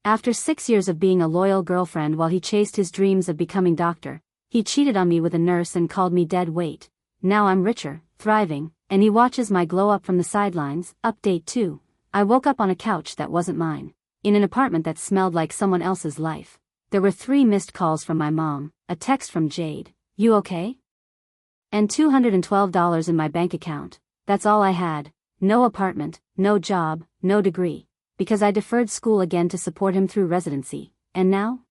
After 6 years of being a loyal girlfriend while he chased his dreams of becoming doctor, he cheated on me with a nurse and called me dead weight. Now I'm richer, thriving, and he watches my glow up from the sidelines. Update 2. I woke up on a couch that wasn't mine, in an apartment that smelled like someone else's life. There were 3 missed calls from my mom, a text from Jade, "You okay?" and $212 in my bank account. That's all I had. No apartment, no job, no degree. Because I deferred school again to support him through residency, and now?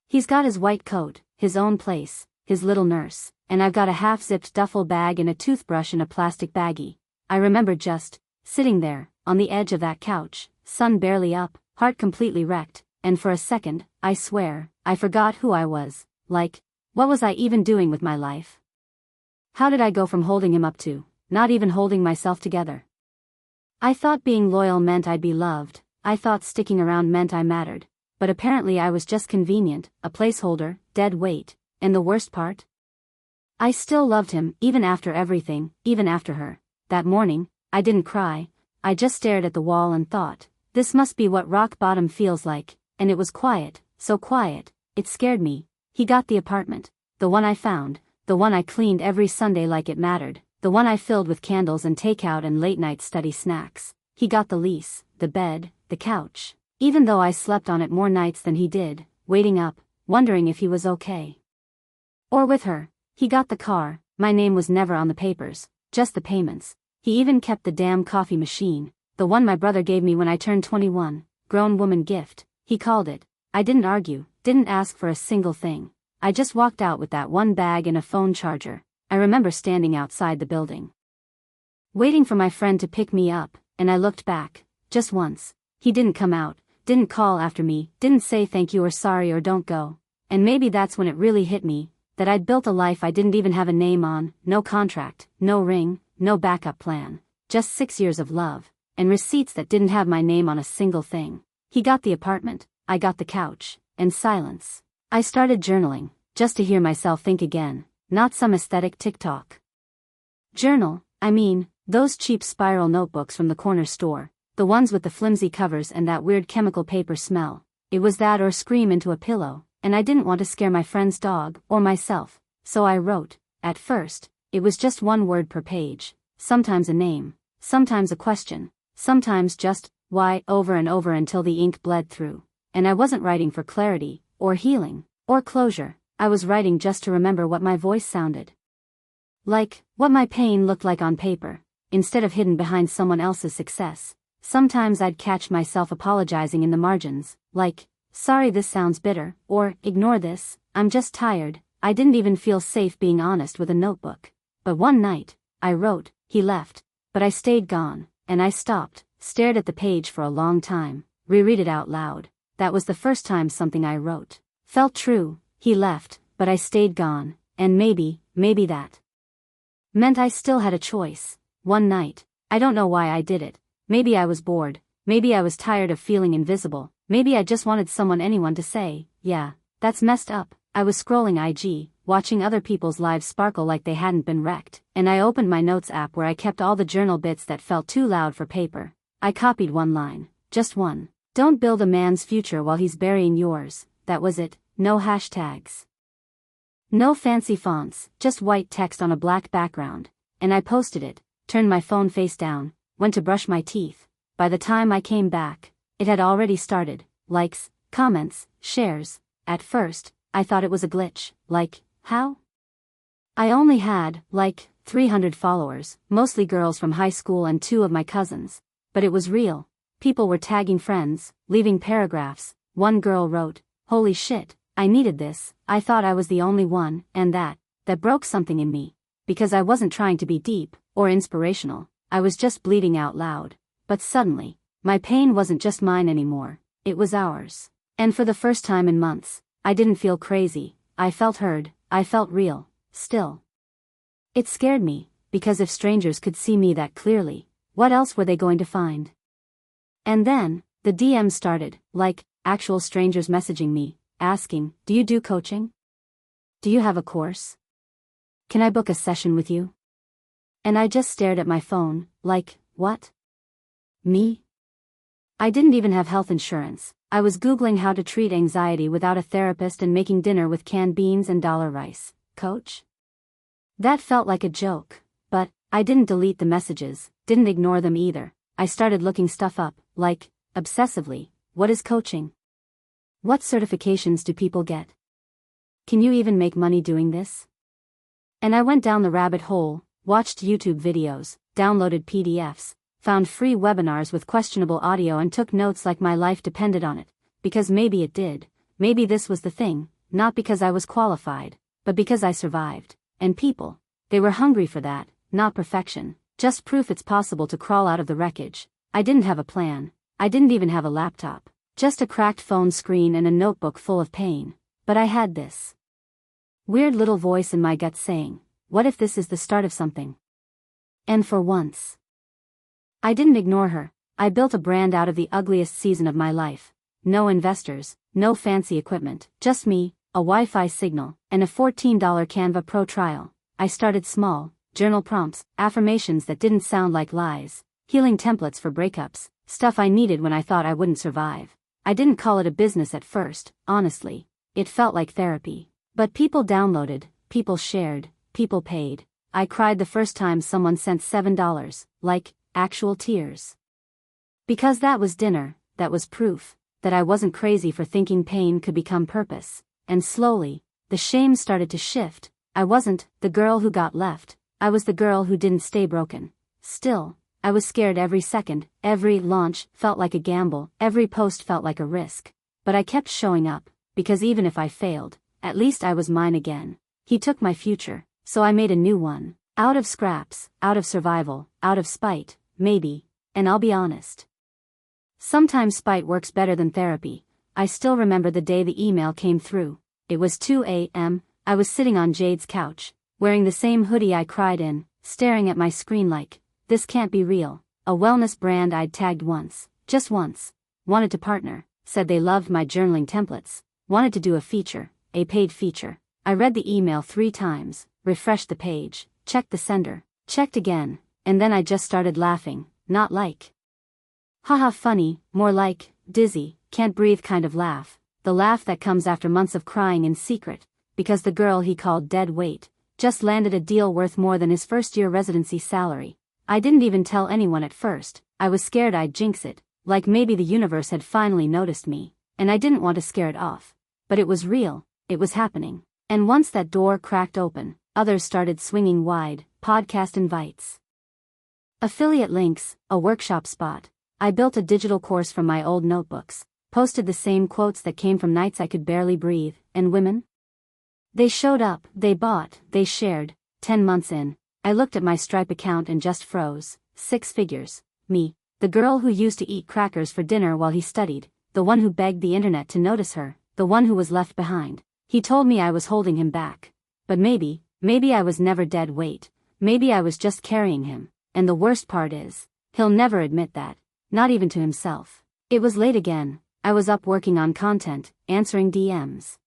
He's got his white coat, his own place, his little nurse, and I've got a half-zipped duffel bag and a toothbrush in a plastic baggie. I remember just sitting there, on the edge of that couch, sun barely up, heart completely wrecked, and for a second, I swear, I forgot who I was. Like, what was I even doing with my life? How did I go from holding him up to not even holding myself together? I thought being loyal meant I'd be loved, I thought sticking around meant I mattered, but apparently I was just convenient, a placeholder, dead weight, and the worst part? I still loved him, even after everything, even after her. That morning, I didn't cry, I just stared at the wall and thought, this must be what rock bottom feels like, and it was quiet, so quiet, it scared me. He got the apartment, the one I found, the one I cleaned every Sunday like it mattered, the one I filled with candles and takeout and late-night study snacks. He got the lease, the bed, the couch, even though I slept on it more nights than he did, waiting up, wondering if he was okay. Or with her. He got the car, my name was never on the papers, just the payments. He even kept the damn coffee machine, the one my brother gave me when I turned 21, grown woman gift, he called it. I didn't argue, didn't ask for a single thing. I just walked out with that one bag and a phone charger. I remember standing outside the building, waiting for my friend to pick me up, and I looked back, just once. He didn't come out, didn't call after me, didn't say thank you or sorry or don't go. And maybe that's when it really hit me, that I'd built a life I didn't even have a name on, no contract, no ring, no backup plan, just 6 years of love, and receipts that didn't have my name on a single thing. He got the apartment, I got the couch, and silence. I started journaling, just to hear myself think again. Not some aesthetic TikTok journal, I mean, those cheap spiral notebooks from the corner store, the ones with the flimsy covers and that weird chemical paper smell. It was that or scream into a pillow, and I didn't want to scare my friend's dog, or myself, so I wrote. At first, it was just one word per page, sometimes a name, sometimes a question, sometimes just, why, over and over until the ink bled through. And I wasn't writing for clarity, or healing, or closure. I was writing just to remember what my voice sounded like, what my pain looked like on paper, instead of hidden behind someone else's success. Sometimes I'd catch myself apologizing in the margins, like, sorry this sounds bitter, or, ignore this, I'm just tired. I didn't even feel safe being honest with a notebook. But one night, I wrote, he left, but I stayed gone, and I stopped, stared at the page for a long time, reread it out loud. That was the first time something I wrote felt true. He left, but I stayed gone, and maybe that meant I still had a choice. One night, I don't know why I did it. Maybe I was bored, maybe I was tired of feeling invisible, maybe I just wanted anyone to say, yeah, that's messed up. I was scrolling IG, watching other people's lives sparkle like they hadn't been wrecked, and I opened my notes app where I kept all the journal bits that felt too loud for paper. I copied one line, just one. Don't build a man's future while he's burying yours. That was it. No hashtags. No fancy fonts, just white text on a black background. And I posted it, turned my phone face down, went to brush my teeth. By the time I came back, it had already started. Likes, comments, shares. At first, I thought it was a glitch. Like, how? I only had, 300 followers, mostly girls from high school and 2 of my cousins. But it was real. People were tagging friends, leaving paragraphs. One girl wrote, "Holy shit. I needed this." I thought I was the only one, and that broke something in me. Because I wasn't trying to be deep, or inspirational, I was just bleeding out loud. But suddenly, my pain wasn't just mine anymore, it was ours. And for the first time in months, I didn't feel crazy, I felt heard, I felt real, still. It scared me, because if strangers could see me that clearly, what else were they going to find? And then, the DMs started, actual strangers messaging me, asking, "Do you do coaching? Do you have a course? Can I book a session with you?" And I just stared at my phone, what? Me? I didn't even have health insurance. I was Googling how to treat anxiety without a therapist and making dinner with canned beans and dollar rice. Coach? That felt like a joke. But I didn't delete the messages, didn't ignore them either. I started looking stuff up, like, obsessively. What is coaching? What certifications do people get? Can you even make money doing this? And I went down the rabbit hole, watched YouTube videos, downloaded PDFs, found free webinars with questionable audio and took notes like my life depended on it, because maybe it did, maybe this was the thing, not because I was qualified, but because I survived. And people, they were hungry for that, not perfection, just proof it's possible to crawl out of the wreckage. I didn't have a plan, I didn't even have a laptop, just a cracked phone screen and a notebook full of pain, but I had this weird little voice in my gut saying, what if this is the start of something? And for once, I didn't ignore her. I built a brand out of the ugliest season of my life. No investors, no fancy equipment, just me, a Wi-Fi signal, and a $14 Canva Pro trial. I started small, journal prompts, affirmations that didn't sound like lies, healing templates for breakups, stuff I needed when I thought I wouldn't survive. I didn't call it a business at first, honestly. It felt like therapy. But people downloaded, people shared, people paid. I cried the first time someone sent $7, like, actual tears. Because that was dinner, that was proof, that I wasn't crazy for thinking pain could become purpose. And slowly, the shame started to shift. I wasn't the girl who got left, I was the girl who didn't stay broken. Still, I was scared every second, every launch felt like a gamble, every post felt like a risk. But I kept showing up, because even if I failed, at least I was mine again. He took my future, so I made a new one. Out of scraps, out of survival, out of spite, maybe, and I'll be honest. Sometimes spite works better than therapy. I still remember the day the email came through. It was 2 a.m., I was sitting on Jade's couch, wearing the same hoodie I cried in, staring at my screen like, this can't be real. A wellness brand I'd tagged once, just once, wanted to partner, said they loved my journaling templates, wanted to do a feature, a paid feature. I read the email 3 times, refreshed the page, checked the sender, checked again, and then I just started laughing, not like, haha funny, more like, dizzy, can't breathe kind of laugh, the laugh that comes after months of crying in secret, because the girl he called dead weight, just landed a deal worth more than his first-year residency salary. I didn't even tell anyone at first. I was scared I'd jinx it, like maybe the universe had finally noticed me, and I didn't want to scare it off. But it was real, it was happening. And once that door cracked open, others started swinging wide, podcast invites, affiliate links, a workshop spot. I built a digital course from my old notebooks, posted the same quotes that came from nights I could barely breathe, and women? They showed up, they bought, they shared. 10 months in, I looked at my Stripe account and just froze. 6 figures. Me, the girl who used to eat crackers for dinner while he studied, the one who begged the internet to notice her, the one who was left behind. He told me I was holding him back. But maybe I was never dead weight. Maybe I was just carrying him. And the worst part is, he'll never admit that, not even to himself. It was late again. I was up working on content, answering DMs,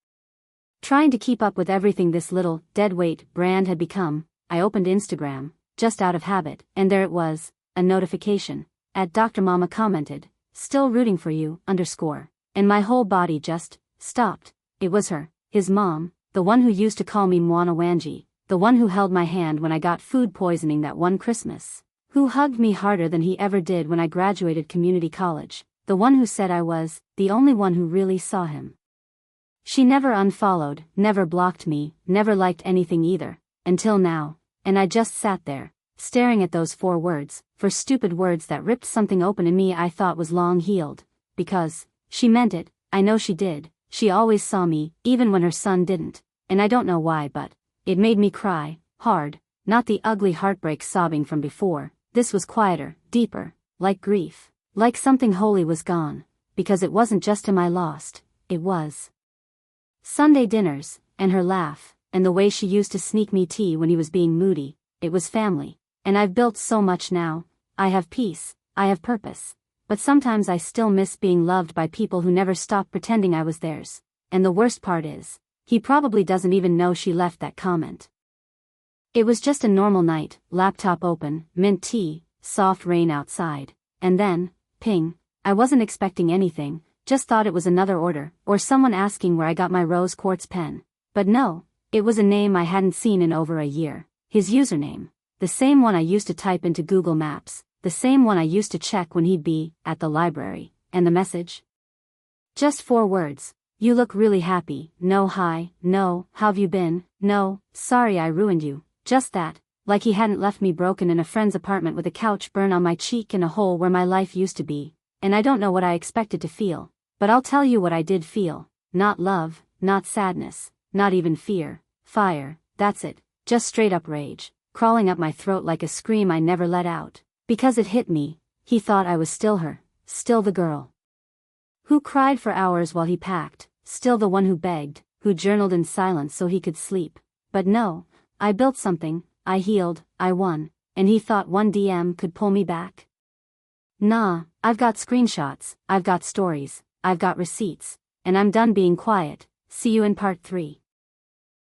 trying to keep up with everything this little, deadweight brand had become. I opened Instagram, just out of habit, and there it was, a notification. At Dr. Mama commented, still rooting for you, _ and my whole body just stopped. It was her, his mom, the one who used to call me Mwana Wanji, the one who held my hand when I got food poisoning that one Christmas, who hugged me harder than he ever did when I graduated community college, the one who said I was the only one who really saw him. She never unfollowed, never blocked me, never liked anything either, until now, and I just sat there, staring at those 4 words, 4 stupid words that ripped something open in me I thought was long healed, because she meant it. I know she did. She always saw me, even when her son didn't, and I don't know why, but it made me cry, hard, not the ugly heartbreak sobbing from before. This was quieter, deeper, like grief, like something holy was gone, because it wasn't just him I lost, it was Sunday dinners, and her laugh, and the way she used to sneak me tea when he was being moody. It was family, and I've built so much now. I have peace, I have purpose, but sometimes I still miss being loved by people who never stopped pretending I was theirs. And the worst part is, he probably doesn't even know she left that comment. It was just a normal night, laptop open, mint tea, soft rain outside, and then, ping, I wasn't expecting anything, just thought it was another order, or someone asking where I got my rose quartz pen. But no, it was a name I hadn't seen in over a year. His username. The same one I used to type into Google Maps, the same one I used to check when he'd be at the library. And the message? Just 4 words. You look really happy. No hi, no, how've you been, no, sorry I ruined you. Just that, like he hadn't left me broken in a friend's apartment with a couch burn on my cheek and a hole where my life used to be. And I don't know what I expected to feel. But I'll tell you what I did feel. Not love, not sadness, not even fear. Fire, that's it. Just straight up rage, crawling up my throat like a scream I never let out. Because it hit me, he thought I was still her, still the girl who cried for hours while he packed, still the one who begged, who journaled in silence so he could sleep. But no, I built something, I healed, I won, and he thought one DM could pull me back? Nah, I've got screenshots, I've got stories, I've got receipts, and I'm done being quiet. See you in part 3.